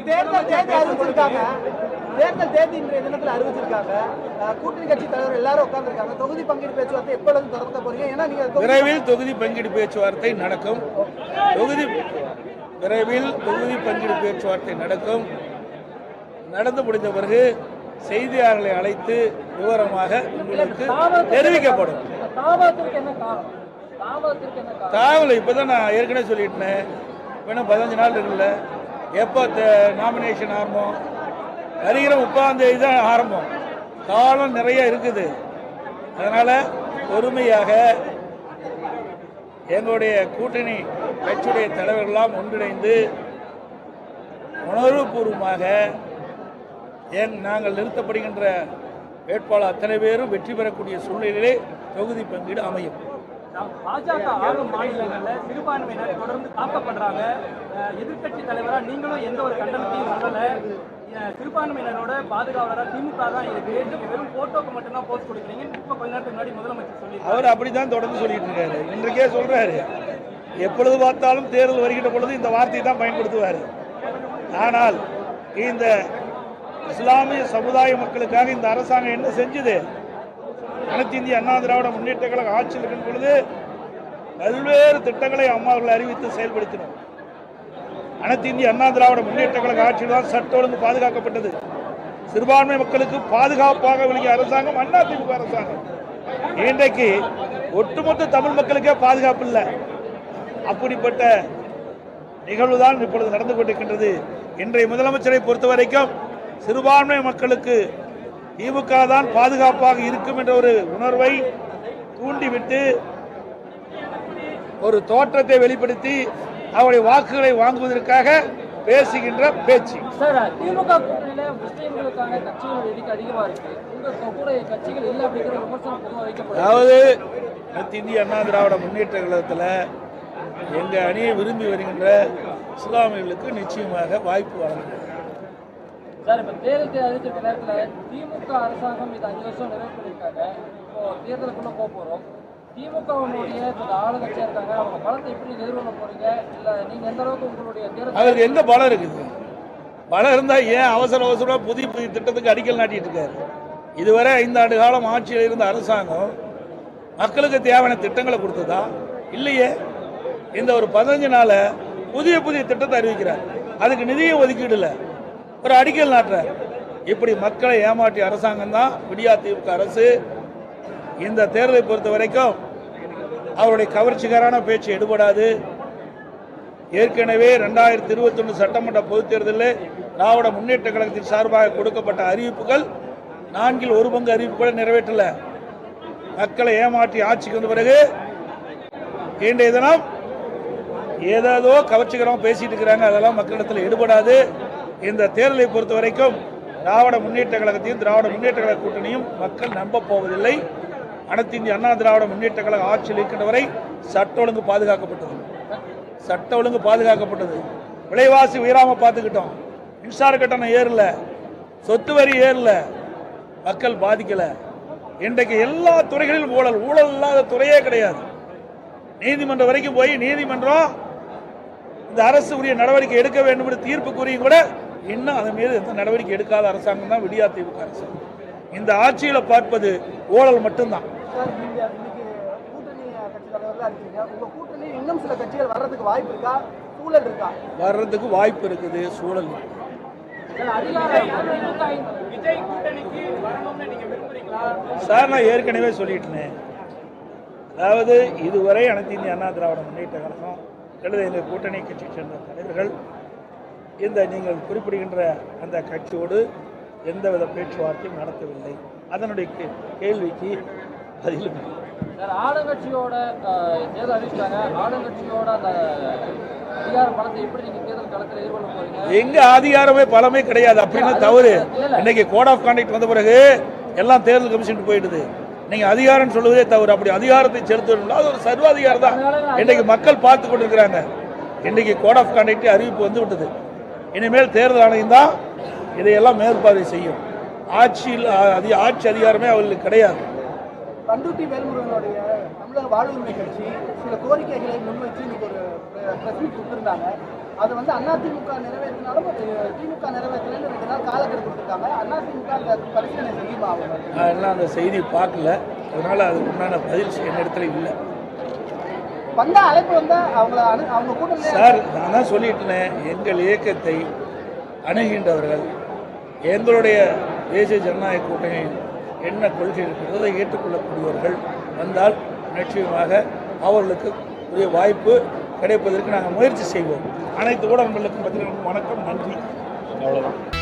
தேர்தல் தேதி அறிவிச்சிருக்காங்க. தேர்தல் தேதி இன்றைய தினத்தில் அறிவிச்சிருக்காங்க. கூட்டணி கட்சி தலைவர் எல்லாரும் உட்கார்ந்துருக்காங்க. தொகுதி பங்கீடு பேச்சுவார்த்தை எப்பொழுது தொடங்க போறீங்க? ஏன்னா நீங்க விரைவில் தொகுதி பங்கீடு பேச்சுவார்த்தை நடக்கும். விரைவில் தொகுதி பங்கீடு பேச்சுவார்த்தை நடக்கும். நடந்து முடிந்த பிறகு செய்தியாளர்களை அழைத்து விவரமாக உங்களுக்கு தெரிவிக்கப்படும். தாவல் இப்பதான் நான் ஏற்கனவே சொல்லிட்டேன். இன்னும் 15 நாள் இருக்குல்ல. எப்போ நாமினேஷன் ஆரம்பம்? வருகிற 30ஆம் தேதி தான் ஆரம்பம். காலம் நிறைய இருக்குது. அதனால பொறுமையாக எங்களுடைய கூட்டணி கட்சியுடைய தலைவர்களெல்லாம் ஒன்றிணைந்து உணர்வுபூர்வமாக நாங்கள் நிறுத்தப்படுகின்ற வேட்பாளர் அத்தனை பேரும் வெற்றி பெறக்கூடிய சூழ்நிலையிலே தொகுதி பங்கீடு அமையும். பாஜக ஆளும் மாநிலங்களில் சிறுபான்மையினர் தொடர்ந்து தாக்கப்படுறாங்க. எதிர்கட்சி தலைவராக நீங்களும் எந்த ஒரு கண்டனத்தையும் சொல்லல. சிறுபான்மையினரோட பாதுகாவலராக திமுக தான் இருக்கு. வெறும் போட்டோக்கு மட்டும்தான் போஸ்ட் கொடுக்குறீங்க. இப்போ கொஞ்ச நேரத்துக்கு முன்னாடி முதலமைச்சர் சொல்லி அவர் அப்படிதான் தொடர்ந்து சொல்லிட்டு இருக்காரு. இன்றைக்கே சொல்றாரு. எப்பொழுது பார்த்தாலும் தேர்தல் வருகின்ற பொழுது இந்த வார்த்தையை தான் பயன்படுத்துவார். ஆனால் இந்த இஸ்லாமிய சமுதாய மக்களுக்காக இந்த அரசாங்கம் என்ன செஞ்சது? அனைத்து இந்திய அண்ணா திராவிட முன்னேற்ற கழக ஆட்சியில் இருக்கும் பொழுது பல்வேறு திட்டங்களை அம்மாவர்கள் அறிவித்து செயல்படுத்தினோம். அனைத்து இந்திய அண்ணா திராவிட முன்னேற்ற கழக ஆட்சியில் தான் சட்ட ஒழுங்கு பாதுகாக்கப்பட்டது. சிறுபான்மை மக்களுக்கு பாதுகாப்பாக விளங்கிய அரசாங்கம் அதிமுக அரசாங்கம். இன்றைக்கு ஒட்டுமொத்த தமிழ் மக்களுக்கே பாதுகாப்பு இல்லை. அப்படிப்பட்ட நிகழ்வுதான் இப்பொழுது நடந்து கொண்டிருக்கின்றது. இன்றைய முதலமைச்சரை பொறுத்த வரைக்கும் சிறுபான்மை மக்களுக்கு திமுக தான் பாதுகாப்பாக இருக்கும் என்ற ஒரு உணர்வை தூண்டிவிட்டு ஒரு தோற்றத்தை வெளிப்படுத்தி அவருடைய வாக்குகளை வாங்குவதற்காக பேசுகின்ற பேச்சு. திமுக கூட்டணியில முஸ்லிம்களுக்கான கட்சிகள் எண்ணிக்கை அதிகமா இருக்கு. உங்க கூட கட்சிகள் இல்லை அப்படிங்கிற விமர்சனம் பொதுவாக வைக்கப்படுது. அதாவது இந்திய அண்ணா திராவிட முன்னேற்ற கழகத்தில் எங்க அணியை விரும்பி வருகின்ற இஸ்லாமியர்களுக்கு நிச்சயமாக வாய்ப்பு வழங்குகிறது. சார், இப்போ தேர்தல் அறிவிச்சிருக்க நேரத்தில் திமுக அரசாங்கம் இது 5 வருஷம் நிறைவு பண்ணியிருக்காங்க. இப்போ தேர்தலுக்குள்ள போகிறோம். திமுகவுடைய ஆளுங்கட்சியாக இருக்காங்க. அவங்க பலத்தை எப்படி எதிர்கொள்ள போறீங்க? இல்லை நீங்கள் எந்த அளவுக்கு உங்களுடைய தேர்தல் அதுக்கு எங்க பலம் இருக்குது? பலம் இருந்தால் ஏன் அவசரமாக புதிய திட்டத்துக்கு அடிக்கல் நாட்டிட்டு இருக்காரு? இதுவரை 5 ஆண்டு காலம் ஆட்சியில் இருந்த அரசாங்கம் மக்களுக்கு தேவையான திட்டங்களை கொடுத்ததா? இல்லையே. இந்த ஒரு 15 நாள புதிய திட்டத்தை அறிவிக்கிறார். அதுக்கு நிதியும் ஒதுக்கீடு இல்லை. ஒரு அடிக்கல் நாட்டுறார். இப்படி மக்களை ஏமாற்றிய அரசாங்கம் தான் விடியா திமுக அரசு. இந்த தேர்தலை பொறுத்த வரைக்கும் அவருடைய கவர்ச்சிகரான பேச்சு எடுபடாது. ஏற்கனவே 2021 சட்டமன்ற பொதுத் தேர்தலில் திராவிட முன்னேற்ற கழகத்தின் சார்பாக கொடுக்கப்பட்ட அறிவிப்புகள் 4 1 பங்கு அறிவிப்புகளை நிறைவேற்றல. மக்களை ஏமாற்றி ஆட்சிக்கு வந்த பிறகு இன்றைய தினம் ஏதோ கவர்ச்சிகரமாக பேசிட்டு இருக்கிறாங்க. அதெல்லாம் மக்களிடத்தில் எடுபடாது. இந்த தேர்தலை பொறுத்த வரைக்கும் திராவிட முன்னேற்ற கழகத்தையும் திராவிட முன்னேற்ற கழக கூட்டணியும் மக்கள் நம்ப போவதில்லை. அனைத்து இந்திய அண்ணா திராவிட முன்னேற்ற கழக ஆட்சியில் இருக்கின்ற வரை சட்ட ஒழுங்கு பாதுகாக்கப்பட்டது. சட்ட ஒழுங்கு பாதுகாக்கப்பட்டது. விலைவாசி உயராம பார்த்துக்கிட்டோம். மின்சார கட்டணம் ஏறல, சொத்து வரி ஏறல, மக்கள் பாதிக்கல. இன்றைக்கு எல்லா துறைகளிலும் ஊழல் இல்லாத துறையே கிடையாது. நீதிமன்றம் வரைக்கும் போய் நீதிமன்றம் இந்த அரசு உரிய நடவடிக்கை எடுக்க வேண்டும் என்று தீர்ப்பு கூறியும் கூட இன்னும் அதன் மீது எந்த நடவடிக்கை எடுக்காத அரசாங்கம் தான் விடியா திமுக அரசாங்கம். இந்த ஆட்சியில பார்ப்பது ஊழல் மட்டும்தான். வர்றதுக்கு வாய்ப்பு இருக்குது, சூழல். சார், நான் ஏற்கனவே சொல்லிட்டேன். அதாவது இதுவரை அனைத்து இந்திய அண்ணா திராவிட முன்னேற்ற கழகம் அல்லது எங்கள் கூட்டணி கட்சியை சேர்ந்த தலைவர்கள் இந்த நீங்கள் குறிப்பிடுகின்ற அந்த கட்சியோடு எந்தவித பேச்சுவார்த்தையும் நடத்தவில்லை. அதனுடைய கேள்விக்கு பதிலும் ஆளுங்கட்சியோட தேர்தல் அறிவிச்சாங்க. ஆளுங்கட்சியோட அந்த அதிகார பலத்தை எப்படி நீங்க தேர்தல் களத்தில் எதிர்கொள்ள போறீங்க? எங்க அதிகாரமே பலமே கிடையாது. அப்படின்னு தவறு. இன்னைக்கு கோட் ஆஃப் கான்டக்ட் வந்த பிறகு எல்லாம் தேர்தல் கமிஷன் போயிடுது. நீங்க அதிகாரம் சொல்லுவதே தவறு. அப்படி அதிகாரத்தை செலுத்தணும் அது ஒரு சர்வாதிகாரம் தான். இன்னைக்கு மக்கள் பார்த்து கொண்டிருக்கிறாங்க. இன்னைக்கு கோட் ஆஃப் கான்டக்ட் அறிவிப்பு வந்து விட்டது. இனிமேல் தேர்தல் ஆணையம் தான் இதையெல்லாம் மேற்பார்வை செய்யும். ஆட்சி அதிகாரமே அவர்களுக்கு கிடையாது. பண்டூட்டி வேல்முருகனுடைய தமிழக வாழ்வுரிமை கட்சி சில கோரிக்கைகளை முன்வச்சு இன்னைக்கு ஒரு பிரஸ் மீட் கொடுத்திருந்தாங்க. அது வந்து அதிமுக நிறைவேற்றினாலும் திமுக நிறைவேற்றலன்னு 2 நாள் காலக்கெடு கொடுத்துருக்காங்க. அதிமுக அந்த பரிசீலனை செய்யுமா அவங்க? நான் எல்லாம் அந்த செய்தி பார்க்கல, அதனால அதுக்கு உண்டான பதில் என்னிடத்துல இல்லை. வந்தா அழைப்பு வந்தா அவங்க கூட்டணி சார், நான் தான் சொல்லிட்டேன், எங்கள் இயக்கத்தை அணுகின்றவர்கள் எங்களுடைய தேசிய ஜனநாயக கூட்டணியில் என்ன கொள்கை இருக்கிறதோ அதை ஏற்றுக்கொள்ளக்கூடியவர்கள் வந்தால் நிச்சயமாக அவர்களுக்கு உரிய வாய்ப்பு கிடைப்பதற்கு நாங்கள் முயற்சி செய்வோம். அனைத்து ஊடகங்களுக்கும் பத்திரிகைகளுக்கும் வணக்கம், நன்றி. அவ்வளோதான்.